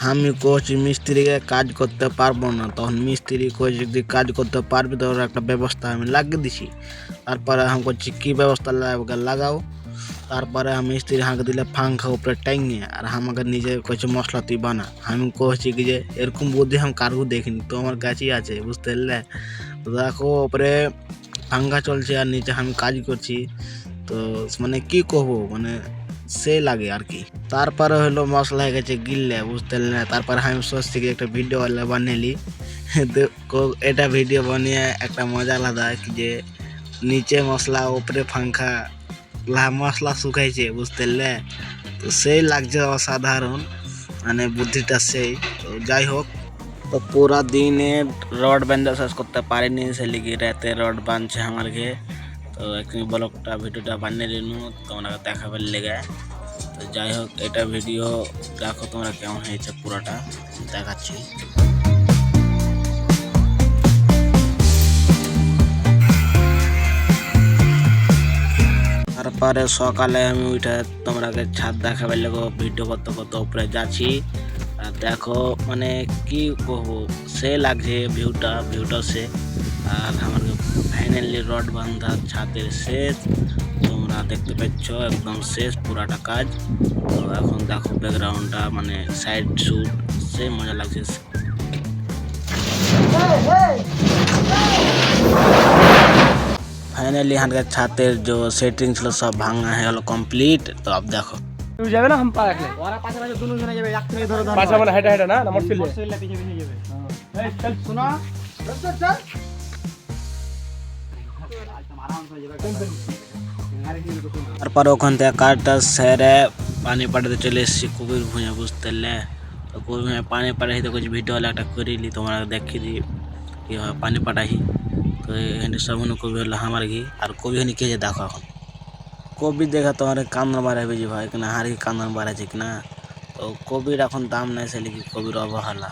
আমি কোচি মিস্ত্রিকে কাজ করতে পারবো না, তখন মিস্ত্রি কই যদি কাজ করতে পারবি তো ওর একটা ব্যবস্থা আমি লাগিয়ে দিছি। তারপরে আমি করছি কী ব্যবস্থা লাগবে লাগাও। তারপরে আমি মিস্ত্রি হাঁকে দিলে পাঙ্খা উপরে টাইঙে আর আমাকে নিজে কইছে মশলা তুই বানা। আমি কইছি কি যে এরকম বুদ্ধি আমি কারু দেখিনি, তো আমার কাছেই আছে, বুঝতে পারলে। তো দেখো উপরে পাঙ্খা চলছে আর নিচে আমি কাজ করছি, তো মানে কি করবো, মানে সে লাগে আর কি। তারপরে হলো মশলা হয়ে গেছে গিললে, বুঝতে পারলে না। তারপরে আমি সোচ থেকে একটা ভিডিও বানিয়ে এটা ভিডিও বানিয়ে একটা মজা আলাদা কি যে নিচে মশলা উপরে পাঙ্খা মশলা শুকাইছে, বুঝতে পারলে। তো সেই লাগছে অসাধারণ, মানে বুদ্ধিটা সেই। তো যাই হোক, তো পুরা দিনে রড বান্ধা শেষ করতে পারিনি, সে লিগে রাতে রড বাঁধছে আমার ঘে। তো একই ব্লগটা ভিডিওটা বানিয়ে নিনু তোমরা দেখাবার লেগে। তো যাই হোক, এটা ভিডিও দেখো তোমরা কেমন হয়েছে পুরোটা দেখাচ্ছি। তারপরে সকালে আমি ওইটা তোমরাকে ছাদ দেখাবার লেগে ভিডিও করতে করতে উপরে যাচ্ছি। আর দেখো মানে কি কহবো, সে লাগছে ভিউটা সে। আর আমার ফাইনালি রড বাঁধা ছাদের শেষ, তোমরা দেখতে পাচ্ছ একদম শেষ পুরাটা কাজ। তো এখন দেখো ব্যাকগ্রাউন্ডটা মানে সাইড শুট, সে মজা লাগছে। फाइनली यहाँ का छातेर जो सेटिंग ছিল সব ভাঙা হয়ে গেল কমপ্লিট। তো अब देखो তুই যাবে না হাম পা রাখলে ওরা পাশে পাশে দুনো জনে যাবে, এক থেকে ধরে ধরে পাশে মানে হেডা হেডা না মোটরসাইকেল মোটরসাইকেল পিছে পিছে যাবে। এই চল শোনা, চল চল তারপর ওখান থেকে কাজটা সেরে পানি পাঠাতে চলে এসেছি কবির ভুঁইয়া, বুঝতে পারলে। তো কবির ভুঁইয়া পানি পাঠাই তো কিছু ভিডিও একটা করিলি তোমরা দেখিয়ে দিই কীভাবে পানি পাঠাই। তো এখানে সামনে কবি হলো আমার ঘি, আর কবি এখানে কে যে দেখো এখন কবি দেখা তোমার কান্দন বাড়াবে যে ভাই কিনা হারি কান্দন বাড়াচ্ছে কিনা। তো কবির এখন দাম নেই, সে লিখি কবির অবহেলা।